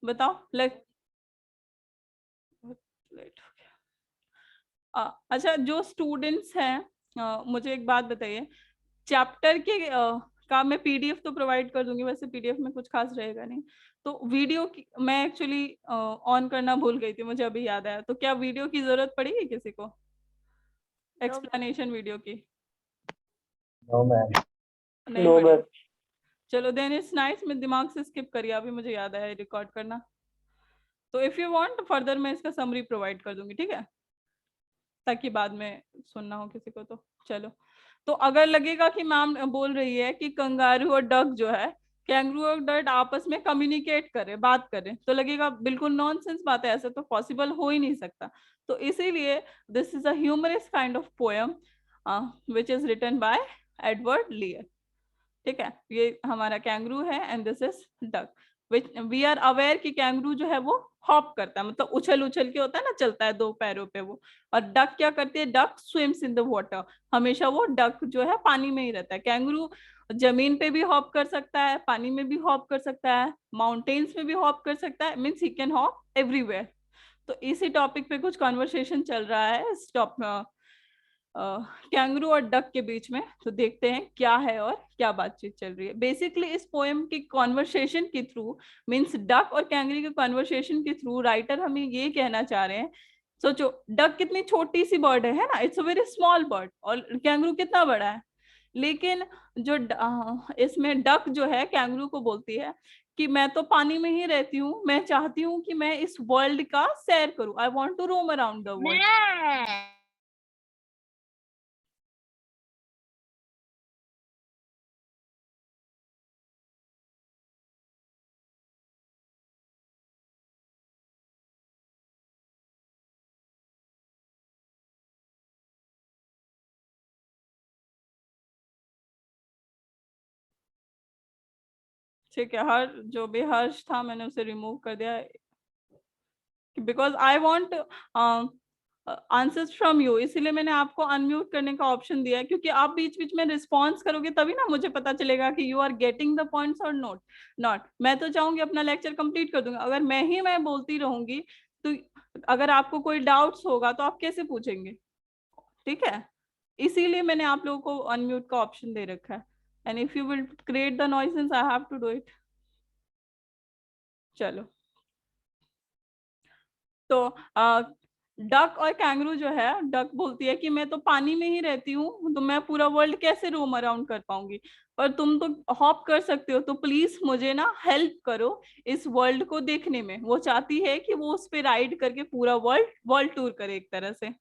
बताओ। Late late हो गया। अच्छा, जो स्टूडेंट्स हैं, मुझे एक बात बताइए। चैप्टर के का मैं पीडीएफ तो प्रोवाइड कर दूंगी, वैसे पीडीएफ में कुछ खास रहेगा नहीं। तो वीडियो की मैं एक्चुअली ऑन करना भूल गई थी, मुझे अभी याद आया। तो क्या वीडियो की जरूरत पड़ेगी किसी को, नो एक्सप्लेनेशन वीडियो की? No ma'am. नहीं नो पड़ेगी। मैम। चलो देन इट्स नाइस, मैं दिमाग से स्किप करिए, अभी मुझे याद आया रिकॉर्ड करना। तो इफ यू वांट फर्दर मैं इसका समरी प्रोवाइड कर दूंगी, ठीक है, ताकि बाद में सुनना हो किसी को। तो चलो, तो अगर लगेगा कि मैम बोल रही है कि कंगारू और डक जो है, कैंगरू और डक आपस में कम्युनिकेट करे, बात करें, तो लगेगा बिल्कुल नॉनसेंस बात है, ऐसा तो पॉसिबल हो ही नहीं सकता। तो इसीलिए this is a humorous kind of poem which is written by Edward Lear. ठीक है, ये हमारा कैंगरू है and this is duck. We are aware कि कैंगरू जो है वो हॉप करता है, मतलब उछल उछल के होता है ना, चलता है दो पैरों पे वो। और डक क्या करती है, duck swims in the water, हमेशा वो डक जो है पानी में ही रहता है। कैंगरू जमीन पे भी हॉप कर सकता है, पानी में भी हॉप कर सकता है, माउंटेन्स में भी हॉप कर सकता है, means he can hop everywhere. तो इसी टॉपिक पे कुछ कॉन्वर्सेशन चल रहा है इस कैंगरू और डक के बीच में। तो देखते हैं क्या है और क्या बातचीत चल रही है। बेसिकली इस पोएम की कॉन्वर्सेशन के थ्रू, मींस डक और कैंगरू के कॉन्वर्सेशन के थ्रू राइटर हमें ये कहना चाह रहे हैं। सोचो, डक कितनी छोटी सी बर्ड है ना, it's a very small bird, और कैंगरू कितना बड़ा है। लेकिन जो इसमें डक जो है कैंगरू को बोलती है कि मैं तो पानी में ही रहती हूँ, मैं चाहती हूँ कि मैं इस वर्ल्ड का सैर करूँ, I want to roam around the world. ठीक है, हर जो भी हर्ष था मैंने उसे रिमूव कर दिया, because I want answers from you, इसीलिए मैंने आपको अनम्यूट करने का ऑप्शन दिया है, क्योंकि आप बीच बीच में रिस्पॉन्स करोगे तभी ना मुझे पता चलेगा कि you are getting the points और नॉट। मैं तो चाहूंगी अपना लेक्चर कंप्लीट कर दूंगा, अगर मैं बोलती रहूंगी तो अगर आपको कोई डाउट्स होगा तो आप कैसे पूछेंगे? ठीक है, इसीलिए मैंने आप लोगों को अनम्यूट का ऑप्शन दे रखा है। And if you will create the nuisance I have to do it. चलो, तो डक और कैंगरू जो है, डक बोलती है कि मैं तो पानी में ही रहती हूँ, तो मैं पूरा वर्ल्ड कैसे रोम अराउंड कर पाऊंगी, पर तुम तो हॉप कर सकते हो, तो प्लीज मुझे ना हेल्प करो इस वर्ल्ड को देखने में। वो चाहती है कि वो उस पे राइड करके पूरा वर्ल्ड वर्ल्ड टूर करे एक तरह से।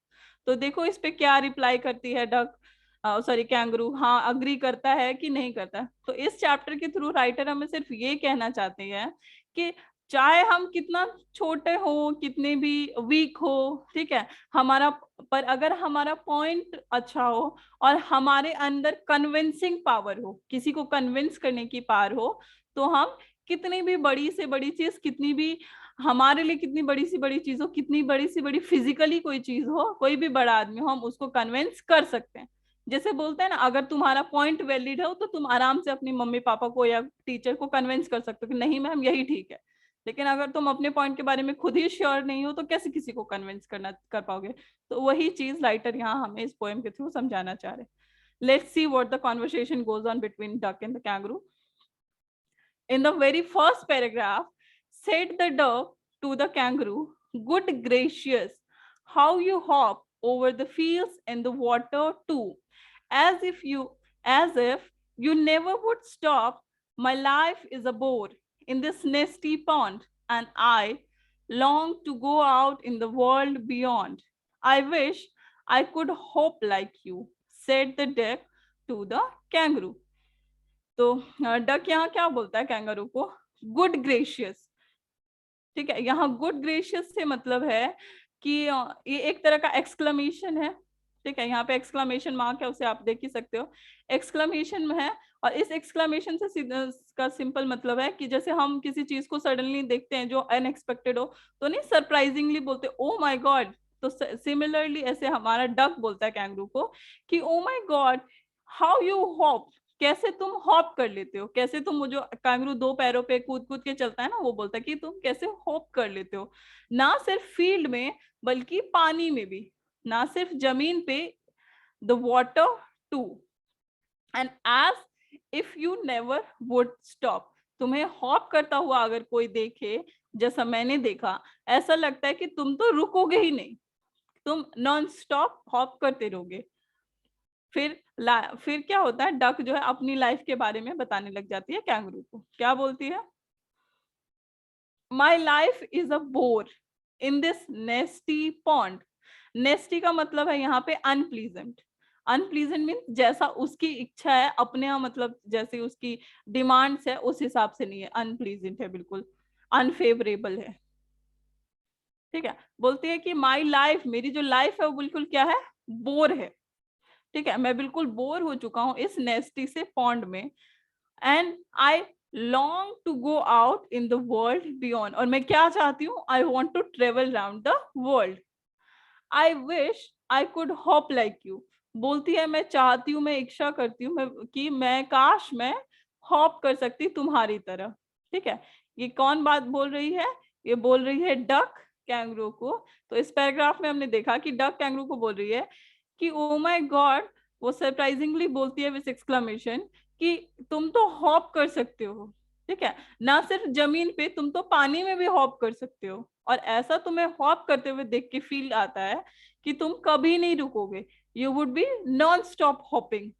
तो देखो इस पे क्या रिप्लाई करती है डक, सॉरी कैंगरू, हाँ अग्री करता है कि नहीं करता। तो इस चैप्टर के थ्रू राइटर हमें सिर्फ ये कहना चाहते हैं कि चाहे हम कितना छोटे हो, कितने भी वीक हो, ठीक है, हमारा, पर अगर हमारा पॉइंट अच्छा हो और हमारे अंदर कन्विंसिंग पावर हो, किसी को कन्विंस करने की पावर हो, तो हम कितनी भी बड़ी से बड़ी चीज, कितनी भी हमारे लिए कितनी बड़ी सी बड़ी चीज हो, कितनी बड़ी सी बड़ी फिजिकली कोई चीज हो, कोई भी बड़ा आदमी हो, हम उसको कन्विंस कर सकते हैं। जैसे बोलते हैं ना, अगर तुम्हारा पॉइंट वैलिड हो तो तुम आराम से अपनी मम्मी पापा को या टीचर को कन्विंस कर सकते हो कि नहीं मैम यही ठीक है। लेकिन अगर तुम अपने पॉइंट के बारे में खुद ही श्योर नहीं हो तो कैसे किसी को कन्विंस कर पाओगे? तो वही चीज राइटर यहाँ हमें इस पोएम के थ्रू समझाना चाह रहे हैं। Let's see what the conversation goes on between duck and the kangaroo. In the very first paragraph, said the dove to the kangaroo, "Good gracious, how you hop over the fields and the water too, as if you as if you never would stop. My life is a bore in this nasty pond, and I long to go out in the world beyond. I wish I could hop like you," said the duck to the kangaroo. तो duck यहाँ क्या बोलता है kangaroo को? Good gracious. ठीक है, यहाँ good gracious से मतलब है कि ये एक तरह का एक्सक्लेमेशन है। ठीक है, यहाँ पे एक्सक्लेमेशन मार्क है, उसे आप देख ही सकते हो, एक्सक्लेमेशन है। और इस एक्सक्लेमेशन से का सिंपल मतलब है कि जैसे हम किसी चीज को सडनली देखते हैं जो अनएक्सपेक्टेड हो, तो नहीं सरप्राइजिंगली बोलते ओ माय गॉड। तो सिमिलरली ऐसे हमारा डक बोलता है कैंगरू को कि oh my God, how you hop, कैसे तुम हॉप कर लेते हो, कैसे तुम, वो जो कैंगरू 2 पैरों पे कूद कूद के चलता है ना, वो बोलता है कि तुम कैसे हॉप कर लेते हो, ना सिर्फ फील्ड में बल्कि पानी में भी, ना सिर्फ जमीन पे, the water too, and as if you never would stop. तुम्हें हॉप करता हुआ अगर कोई देखे, जैसा मैंने देखा, ऐसा लगता है कि तुम तो रुकोगे ही नहीं, तुम नॉन स्टॉप हॉप करते रहोगे। फिर क्या होता है, डक जो है अपनी लाइफ के बारे में बताने लग जाती है कैंगरू को। क्या बोलती है? My life is a bore in this nasty pond. Nasty का मतलब है यहाँ पे अनप्लीजेंट। अनप्लीजेंट मीन्स जैसा उसकी इच्छा है अपने यहाँ, मतलब जैसे उसकी डिमांड्स है उस हिसाब से नहीं है, अनप्लीजेंट है, बिल्कुल अनफेवरेबल है। ठीक है, बोलती है कि माई लाइफ, मेरी जो लाइफ है वो बिल्कुल क्या है, बोर है। ठीक है, मैं बिल्कुल बोर हो चुका हूँ इस नेस्टी से पॉन्ड में, and I long to go out in the world beyond. और मैं क्या चाहती हूँ, I want to travel around the world. I wish I could hop like you. बोलती है मैं चाहती हूँ, मैं इच्छा करती हूँ कि मैं काश मैं हॉप कर सकती तुम्हारी तरह। ठीक है, ये कौन बात बोल रही है? ये बोल रही है डक कैंगरू को। तो इस पैराग्राफ में हमने देखा कि डक कैंगरू को बोल रही है कि ओ माय गॉड, वो सरप्राइजिंगली बोलती है विद एक्सक्लेमेशन कि तुम तो हॉप कर सकते हो। ठीक है, ना सिर्फ जमीन पे, तुम तो पानी में भी हॉप कर सकते हो, और ऐसा तुम्हें हॉप करते हुए देख के फील आता है कि तुम कभी नहीं रुकोगे, you would be non stop hopping.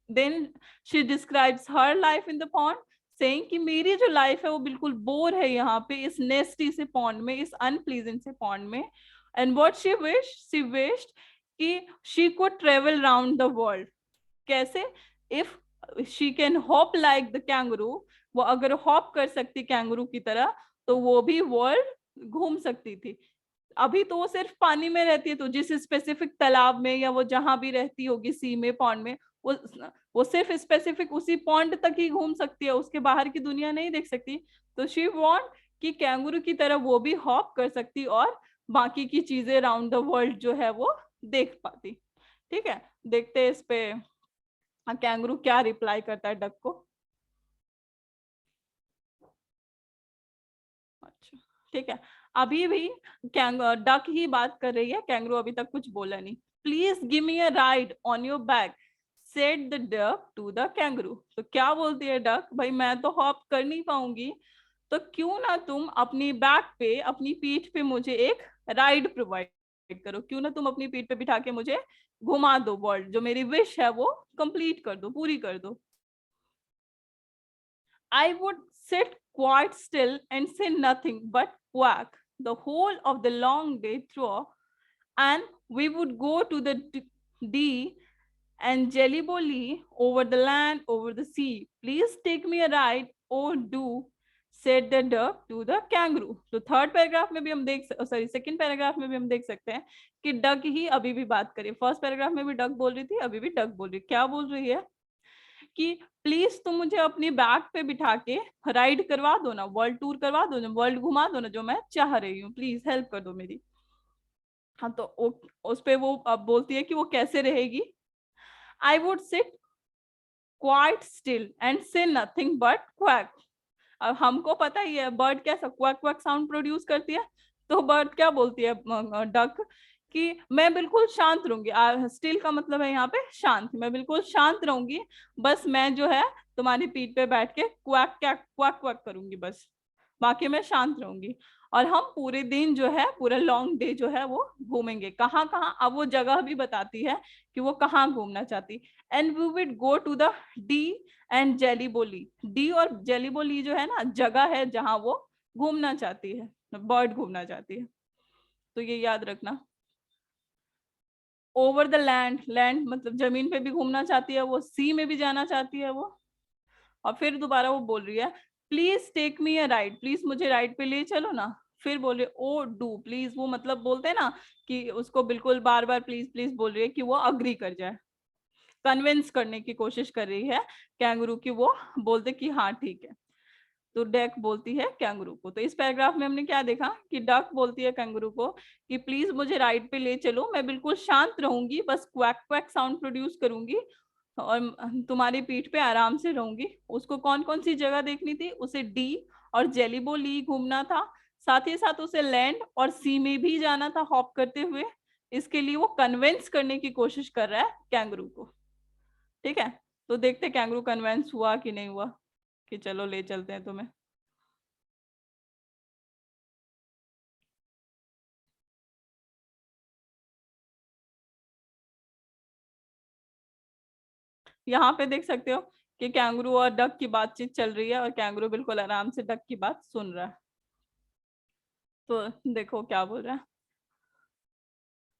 Then she describes her life in the pond, saying कि मेरी जो लाइफ है वो बिल्कुल बोर है यहाँ पे इस नेस्टी से पॉन्ड में, इस अनप्लीजेंट से पॉन्ड में। एंड व्हाट शी विश्ड कि she could travel round the world. कैसे? If she can hop like the kangaroo, वो अगर हॉप कर सकती कैंगरू की तरह तो वो भी वर्ल्ड घूम सकती थी। अभी तो वो सिर्फ पानी में रहती है, तो जिस स्पेसिफिक तालाब में या वो जहां भी रहती होगी, सी में, पॉन्ड में, वो सिर्फ स्पेसिफिक उसी पॉन्ड तक ही घूम सकती है, उसके बाहर की दुनिया नहीं देख सकती। तो शी वांट कि कैंगरू की तरह वो भी हॉप कर सकती और बाकी की चीजें अराउंड द वर्ल्ड जो है वो देख पाती। ठीक है, देखते हैं इस पे कैंगरू क्या रिप्लाई करता है डक को। अच्छा, ठीक है, अभी भी डक ही बात कर रही है, कैंगरू अभी तक कुछ बोला नहीं। Please give me a ride on your back, said the duck to the kangaroo. तो क्या बोलती है डक, भाई मैं तो हॉप कर नहीं पाऊंगी, तो क्यों ना तुम अपनी बैक पे, अपनी पीठ पे मुझे एक राइड प्रोवाइड करो, क्यों ना तुम अपनी पीठ पे बिठा के मुझे घुमा दो वर्ल्ड, जो मेरी विश है वो कंप्लीट कर दो, पूरी कर दो। I would sit quite still and say nothing but quack the whole of the long day through, and we would go to the D and Jellybolly over the land, over the sea. Please take me a ride, or do, said the duck to the kangaroo. तो third paragraph में भी हम second paragraph में भी हम देख सकते हैं कि डक ही अभी भी बात करे। फर्स्ट पैराग्राफ में भी डक बोल रही थी, अभी भी डक बोल रही। क्या बोल रही है कि प्लीज तुम मुझे अपनी बैक पे बिठा के राइड करवा दो ना, वर्ल्ड टूर करवा दो ना, वर्ल्ड घुमा दो ना, जो मैं चाह रही हूँ, प्लीज हेल्प कर दो मेरी। हाँ, तो उस पे वो अब बोलती है कि वो कैसे रहेगी। I would sit quite still and से नथिंग बट क्वैक। अब हमको पता ही है बर्ड कैसा क्वैक क्वैक साउंड प्रोड्यूस करती है, तो बर्ड क्या बोलती है, डक, कि मैं बिल्कुल शांत रहूंगी। स्टिल का मतलब है यहाँ पे शांत, मैं बिल्कुल शांत रहूंगी, बस मैं जो है तुम्हारी पीठ पे बैठ के क्वैक क्वैक क्वैक क्वैक करूंगी बस, बाकी मैं शांत रहूंगी। और हम पूरे दिन जो है, पूरा लॉन्ग डे जो है वो घूमेंगे। कहाँ कहाँ, अब वो जगह भी बताती है कि वो कहाँ घूमना चाहती। And we would go to the Dee and Jelly Bo Lee. Dee और जेलीबोली जो है ना, जगह है जहां वो घूमना चाहती है, बर्ड घूमना चाहती है, तो ये याद रखना। ओवर द लैंड, लैंड मतलब जमीन पे भी घूमना चाहती है वो, सी में भी जाना चाहती है वो। और फिर दोबारा वो बोल रही है please take me a ride, please मुझे राइड पे ले चलो ना। फिर बोले ओ डू प्लीज, वो मतलब बोलते हैं ना कि उसको बिल्कुल बार बार प्लीज प्लीज बोल रही है कि वो अग्री कर जाए, कन्विंस करने की कोशिश कर रही है कैंगरू की, वो बोलते कि हाँ ठीक है। तो डक बोलती है कैंगरू को। तो इस पैराग्राफ में हमने क्या देखा कि डक बोलती है कैंगरू को कि प्लीज मुझे राइड पे ले चलो, मैं बिल्कुल शांत रहूंगी, बस क्वैक क्वैक साउंड प्रोड्यूस करूंगी, और तुम्हारी पीठ पे आराम से रहूंगी। उसको कौन कौन सी जगह देखनी थी? उसे डी और जेलिबो ली घूमना था, साथ ही साथ उसे लैंड और सी में भी जाना था हॉप करते हुए। इसके लिए वो कन्विंस करने की कोशिश कर रहा है कैंगरू को। ठीक है, तो देखते कैंगरू कन्विंस हुआ कि नहीं हुआ कि चलो ले चलते हैं तुम्हें। यहाँ पे देख सकते हो कि कैंगरू और डक की बातचीत चल रही है और कैंगरू बिल्कुल आराम से डक की बात सुन रहा है। तो देखो क्या बोल रहा है।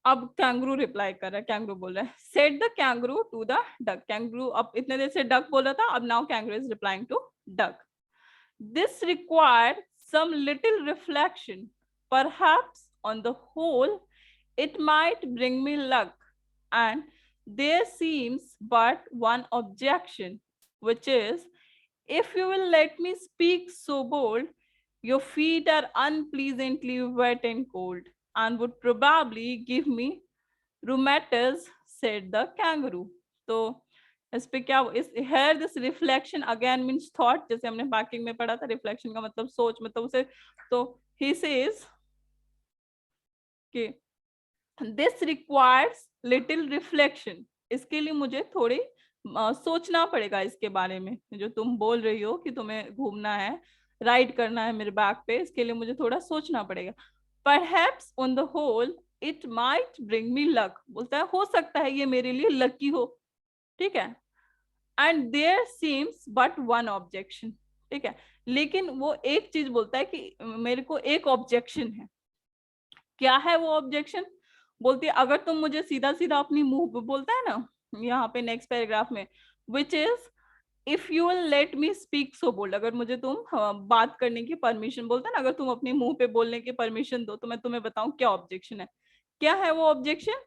अब कैंगरू रिप्लाई कर रहा है, कैंगरू बोल रहा है said the kangaroo to the duck. Kangaroo अब इतने देर से डक बोल रहा था, अब now kangaroo is replying to duck. This required some little reflection. Perhaps on the whole, it might bring me luck. And there seems but one objection, which is, if you will let me speak so bold, your feet are unpleasantly wet and cold, and would probably give me rheumatism, said the kangaroo. तो इस पे क्या, इस here this reflection again means thought, जैसे हमने banking में पढ़ा था रिफ्लेक्शन का मतलब सोच, मतलब उसे, तो he says कि this requires little reflection, इसके लिए मुझे थोड़ी सोचना पड़ेगा इसके बारे में, जो तुम बोल रही हो कि तुम्हें घूमना है, राइड करना है मेरे बैक पे, इसके लिए मुझे थोड़ा सोचना पड़ेगा। Perhaps on the whole it might bring me luck, बोलता है हो सकता है ये मेरे लिए लकी हो। ठीक है, and there seems but one objection. ठीक है, लेकिन वो एक चीज बोलता है कि मेरे को एक ऑब्जेक्शन है। क्या है वो ऑब्जेक्शन? बोलती है अगर तुम मुझे सीधा सीधा अपनी मुंह पे, बोलता है ना यहाँ पे नेक्स्ट पैराग्राफ में, which is if you will let me speak so bold, अगर मुझे तुम बात करने की परमिशन, बोलता है ना अगर तुम अपने मुंह पे बोलने की परमिशन दो तो मैं तुम्हें बताऊं क्या ऑब्जेक्शन है। क्या है वो objection?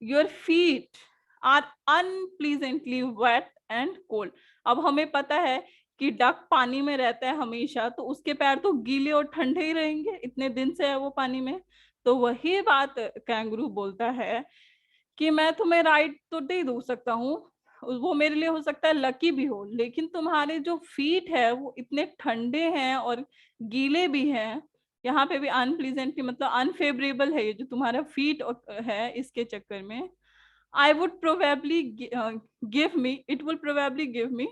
Your feet are unpleasantly wet and cold. अब हमें पता है कि डक पानी में रहता है हमेशा, तो उसके पैर तो गीले और ठंडे ही रहेंगे, इतने दिन से है वो पानी में। तो वही बात कैंगरू बोलता है कि मैं तुम्हें राइड तो दे दू सकता हूँ, वो मेरे लिए हो सकता है लकी भी हो, लेकिन तुम्हारे जो फीट है वो इतने ठंडे हैं और गीले भी हैं। यहाँ पे भी अनप्लीजेंट की मतलब अनफेवरेबल है, ये जो तुम्हारा फीट है इसके चक्कर में I would probably give me, it will probably give me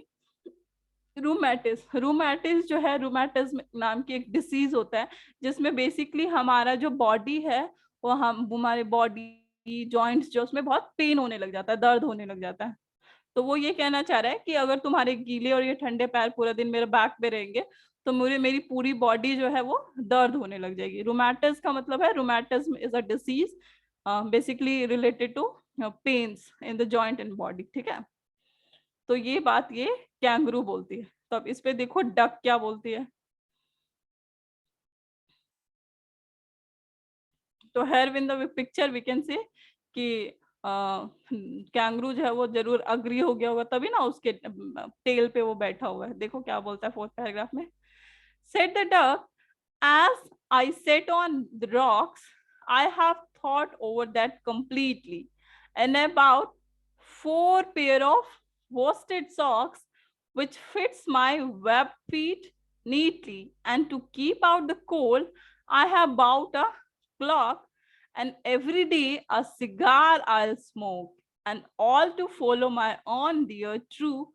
रूमेटिस। रूमेटिस जो है, रूमेटिज्म नाम की एक डिसीज होता है जिसमें बेसिकली हमारा जो बॉडी है वो, हम हमारे बॉडी जॉइंट्स जो, उसमें बहुत पेन होने लग जाता है, दर्द होने लग जाता है। तो वो ये कहना चाह रहा है कि अगर तुम्हारे गीले और ये ठंडे पैर पूरा दिन मेरे बैक पे रहेंगे तो मेरी पूरी बॉडी जो है वो दर्द होने लग जाएगी। रूमेटिस का मतलब है, rheumatism is a disease basically related to pains in the joint and body. ठीक है, तो ये बात ये कैंगरू बोलती है। तो अब इस पे देखो डक क्या बोलती है। तो here in the picture we can say कि कैंगरू जो है वो जरूर अग्री हो गया होगा, तभी ना उसके टेल पे वो बैठा हुआ है। देखो क्या बोलता है फोर्थ पैराग्राफ में। Said the duck, as I sat on the rocks, I have thought over that completely, and about 4 pair of worsted socks which fits my web feet neatly, and to keep out the cold I have bought a clock, and every day a cigar I'll smoke, and all to follow my own dear true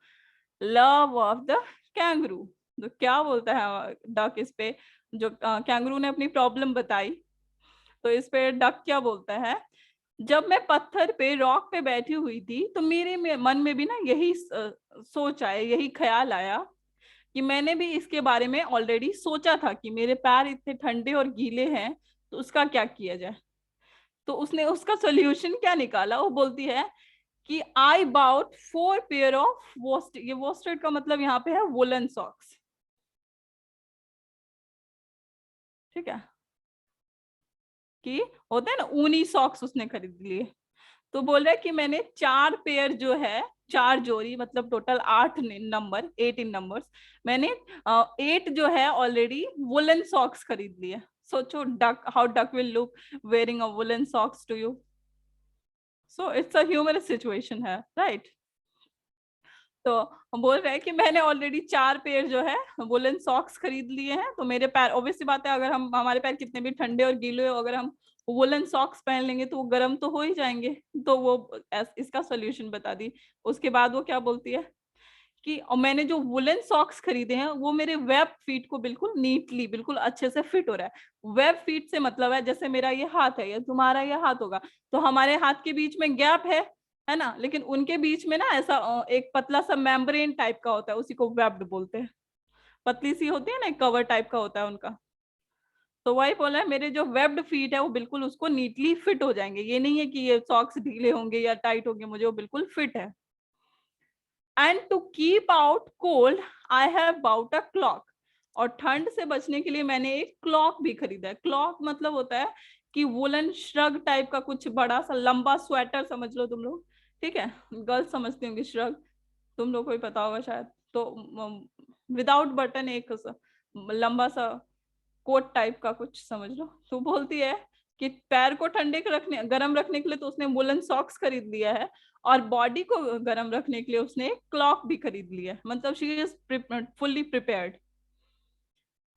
love of the kangaroo। तो क्या बोलता है duck इस पे, जो kangaroo ने अपनी problem बताई, तो इस पे डक क्या बोलता है, जब मैं पत्थर पे, रॉक पे बैठी हुई थी तो मेरे मन में भी ना यही सोच आया, यही ख्याल आया कि मैंने भी इसके बारे में ऑलरेडी सोचा था कि मेरे पैर इतने ठंडे और गीले हैं तो उसका क्या किया जाए। तो उसने उसका सोल्यूशन क्या निकाला, वो बोलती है कि आई बाउट 4 पेयर ऑफ वोस्टेड, ये वोस्टेड का मतलब यहाँ पे है वुलन सॉक्स। ठीक है, कि होते हैं ना ऊनी सॉक्स, उसने खरीद लिए। तो बोल रहा है कि मैंने 4 पेयर जो है, 4 जोड़ी मतलब टोटल 8 नंबर, 8 इन नंबर्स, मैंने 8 जो है ऑलरेडी वुलन सॉक्स खरीद लिए। सोचो duck, how duck will look wearing a woollen socks to you. So it's a humorous situation है, राइट। तो बोल रहे हैं कि मैंने ऑलरेडी 4 पेयर जो है वुलन सॉक्स खरीद लिए हैं, तो मेरे पैर, ऑब्वियसली बात है, अगर हम हमारे पैर कितने भी ठंडे और गीले हो, अगर हम वुलन सॉक्स पहन लेंगे तो वो गर्म तो हो ही जाएंगे। तो वो इसका सोल्यूशन बता दी। उसके बाद वो क्या बोलती है कि और मैंने जो वुलन सॉक्स खरीदे हैं वो मेरे वेब फीट को बिल्कुल नीटली, बिल्कुल अच्छे से फिट हो रहा है। वेब फीट से मतलब है जैसे मेरा ये हाथ है या तुम्हारा ये हाथ होगा, तो हमारे हाथ के बीच में गैप है ना, लेकिन उनके बीच में ना ऐसा एक पतला सा मेम्ब्रेन टाइप का होता है, उसी को वेब्ड बोलते हैं। पतली सी होती है ना, कवर टाइप का होता है उनका। तो वही बोला है, मेरे जो वेब्ड फीट है वो बिल्कुल उसको नीटली फिट हो जाएंगे। ये नहीं है कि ये सॉक्स ढीले होंगे या टाइट होंगे, मुझे वो बिल्कुल फिट है। And to keep out cold I have bought a cloak. और ठंड से बचने के लिए मैंने एक क्लॉक भी खरीदा है। क्लॉक मतलब होता है कि वुलन श्रग टाइप का, कुछ बड़ा सा लंबा स्वेटर समझ लो तुम लोग, ठीक है। गर्ल्स समझती होंगी श्रग, तुम लोग को ही पता होगा शायद। तो विदाउट बटन, एक लंबा सा कोट टाइप का कुछ समझ लो। तो बोलती है कि पैर को ठंडे रखने, गर्म रखने के लिए तो उसने वुलन सॉक्स खरीद लिया है, और बॉडी को गर्म रखने के लिए उसने एक क्लॉक भी खरीद लिया है। मतलब she is fully prepared.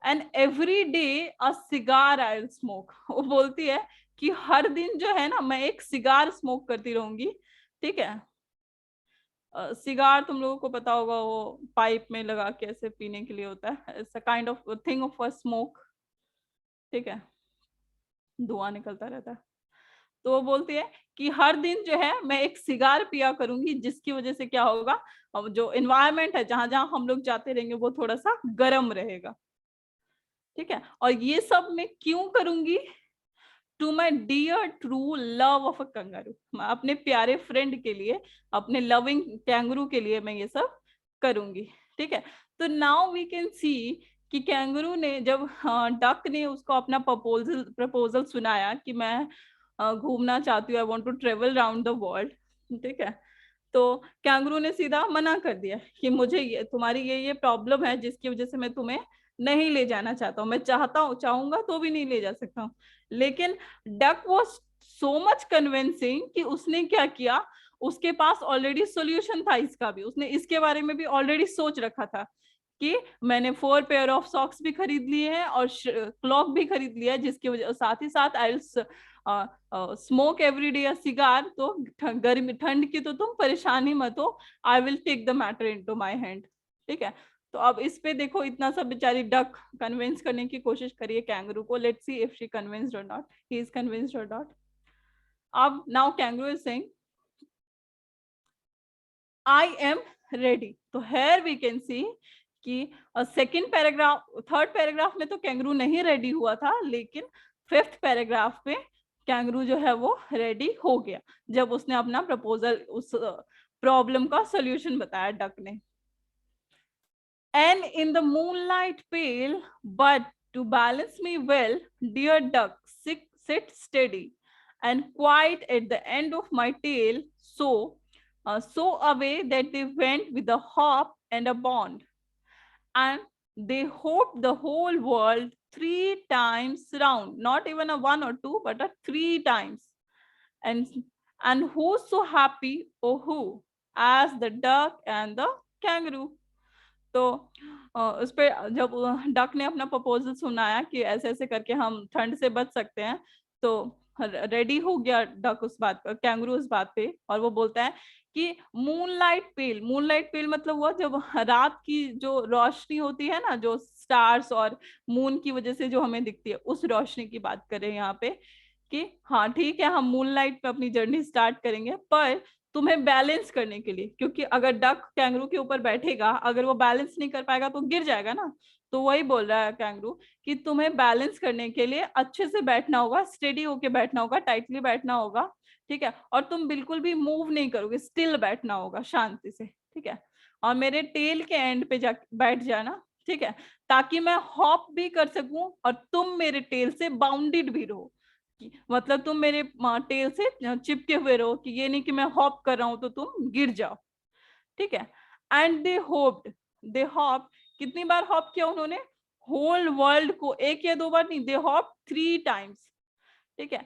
And every day a cigar I will smoke. वो बोलती है कि हर दिन जो है ना, मैं एक सिगार स्मोक करती रहूंगी, ठीक है। सिगार तुम लोगों को पता होगा, वो पाइप में लगा के ऐसे पीने के लिए होता है। It's a kind of thing of a smoke, ठीक है, धुआं निकलता रहता है। तो वो बोलती है कि हर दिन जो है मैं एक सिगार पिया करूंगी, जिसकी वजह से क्या होगा, अब जो एनवायरनमेंट है जहां जहां हम लोग जाते रहेंगे वो थोड़ा सा गर्म रहेगा, ठीक है। और ये सब मैं क्यों करूंगी? To my dear true love of a kangaroo. अपने प्यारे फ्रेंड के लिए, अपने लविंग कैंगरू के लिए मैं ये सब करूंगी, ठीक है। तो नाउ वी कैन सी कि कैंगरू ने जब डक ने उसको अपना प्रपोजल सुनाया कि मैं घूमना चाहती हूँ, I want to travel round the world, ठीक है। तो कैंगरू ने सीधा मना कर दिया कि मुझे तुम्हारी ये प्रॉब्लम है जिसकी वजह से मैं तुम्हें नहीं ले जाना चाहता हूँ। मैं चाहूंगा तो भी नहीं ले जा सकता हूँ। लेकिन duck was so much convincing कि उसने क्या किया, उसके पास ऑलरेडी सोल्यूशन था इसका भी। उसने इसके बारे में भी ऑलरेडी सोच रखा था कि मैंने 4 पेयर ऑफ सॉक्स भी खरीद लिए हैं और क्लॉक भी खरीद लिया है, जिसकी वजह साथ ही साथ I smoke every day cigar. तो गर्मी ठंड की तो तुम परेशानी मत हो, I will take the matter into my hand, ठीक है। तो अब इस पे देखो, इतना सब बेचारी डक कन्विंस करने की कोशिश करिए कैंगरू को। Let's see if she convinced और नॉट, ही इज कन्विंस्ड और नॉट। अब now kangaroo is saying I am ready. तो हेयर वी कैन सी कि सेकंड पैराग्राफ, थर्ड पैराग्राफ में तो कैंगरू नहीं रेडी हुआ था, लेकिन 5th पैराग्राफ में कैंगरू जो है वो रेडी हो गया, जब उसने अपना प्रपोजल, उस प्रॉब्लम का सोल्यूशन बताया डक ने। And in the moonlight pale, but to balance me well, dear duck, sit steady and quiet at the end of my tail, so away that they went with a hop and a bound, and they hopped the whole world 3 times round, not even a 1 or 2, but a 3 times. And who's so happy, oh who, as the duck and the kangaroo. तो उस पे जब duck ने अपना proposal सुनाया कि ऐसे ऐसे करके हम ठंड से बच सकते हैं, तो रेडी हो गया डक उस बात पर, कैंगरू उस बात पे। और वो बोलता है कि मूनलाइट पेल, मूनलाइट पेल मतलब वो जब रात की जो रोशनी होती है ना, जो स्टार्स और मून की वजह से जो हमें दिखती है, उस रोशनी की बात करें यहाँ पे कि हाँ ठीक है, हम मूनलाइट पे अपनी जर्नी स्टार्ट करेंगे, पर तुम्हें बैलेंस करने के लिए, क्योंकि अगर डक कैंगरू के ऊपर बैठेगा, अगर वो बैलेंस नहीं कर पाएगा तो गिर जाएगा ना। तो वही बोल रहा है कैंगरू कि तुम्हें बैलेंस करने के लिए अच्छे से बैठना होगा, स्टेडी होके बैठना होगा, टाइटली बैठना होगा, ठीक है। और तुम बिल्कुल भी मूव नहीं करोगे, स्टिल बैठना होगा शांति से, ठीक है। और मेरे टेल के एंड पे जा बैठ जाना, ठीक है, ताकि मैं हॉप भी कर सकूं और तुम मेरे टेल से बाउंडेड भी रहो। मतलब तुम मेरे टेल से चिपके हुए रहो, कि ये नहीं कि मैं हॉप कर रहा हूं तो तुम गिर जाओ, ठीक है। एंड दे हॉप, कितनी बार हॉप किया उन्होंने? होल वर्ल्ड को, 1 या 2 बार नहीं, दे हॉप 3 टाइम्स, ठीक है।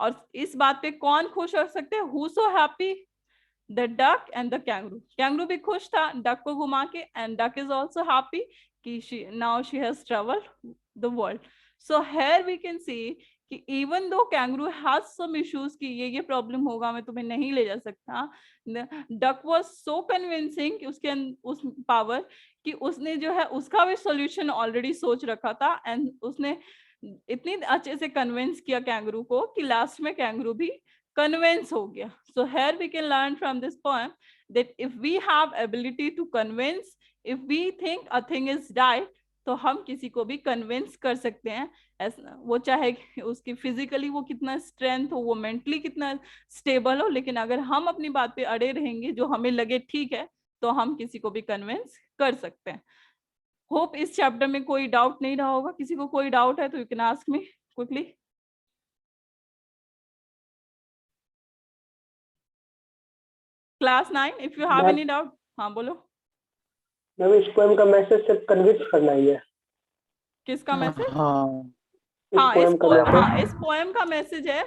और इस बात पे कौन खुश हो सकते हैं? Who so happy? The duck and the kangaroo. Kangaroo भी खुश था डक को घुमा के, and duck is also happy कि she has travelled the world. So here we can see कि इवन दो कैंगरू हैज सम इश्यूज कि ये प्रॉब्लम होगा, मैं तुम्हें नहीं ले जा सकता, डक वाज सो कन्विंसिंग कि उसके उस पावर कि उसने जो है उसका भी सॉल्यूशन ऑलरेडी सोच रखा था, एंड उसने इतनी अच्छे से कन्विंस किया कैंगरू को कि लास्ट में कैंगरू भी कन्विंस हो गया. So here we can learn from this poem that if we have ability to convince, if we think a thing is right, तो हम किसी को भी कन्विंस कर सकते हैं. वो चाहे उसकी फिजिकली वो कितना स्ट्रेंथ हो, वो मेंटली कितना स्टेबल हो, लेकिन अगर हम अपनी बात पे अड़े रहेंगे जो हमें लगे ठीक है, तो हम किसी को भी कन्विंस कर सकते हैं. होप इस चैप्टर में कोई डाउट नहीं रहा होगा. किसी को कोई डाउट है तो you can ask me quickly. Class 9, if you have any doubt. हाँ बोलो. मैम इस पोएम का मैसेज सिर्फ कन्विंस करना ही है. किसका मैसेज? हाँ इस पोएम का मैसेज है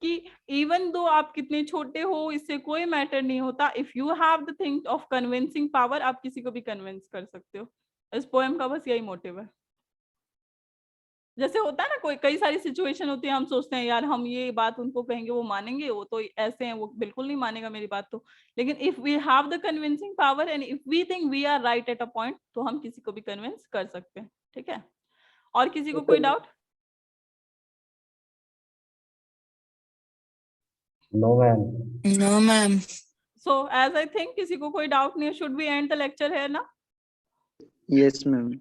कि इवन दो आप कितने छोटे हो, इससे कोई मैटर नहीं होता. If you have the thing of convincing power, आप किसी को भी कन्विंस कर सकते हो. इस पोएम का बस यही मोटिव है. जैसे होता है ना, कोई कई सारी सिचुएशन होती है, हम सोचते हैं यार हम ये बात उनको कहेंगे वो मानेंगे, वो तो ऐसे हैं, वो बिल्कुल नहीं मानेगा मेरी बात. तो लेकिन if we have the convincing power and if we think we are right at a point, तो हम किसी को भी कन्विंस कर सकते हैं. ठीक है. और किसी को कोई doubt? No ma'am. No, ma'am. So as I think किसी को कोई डाउट नहीं है, should we end the lecture here ना? Yes, ma'am.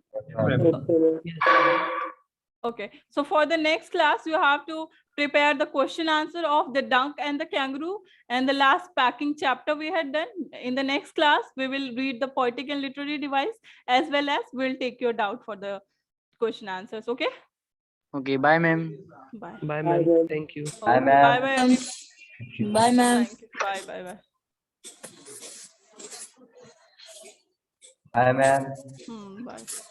Okay, so for the next class you have to prepare the question answer of the duck and the kangaroo and the last packing chapter we had done. In the next class we will read the poetic and literary device, as well as we'll take your doubt for the question answers. Okay, Okay, bye, ma'am. bye. Bye, ma'am. Thank you. Bye, ma'am. Bye bye everyone. Bye, ma'am. Thank you. Bye bye bye. Hi, ma'am. Bye.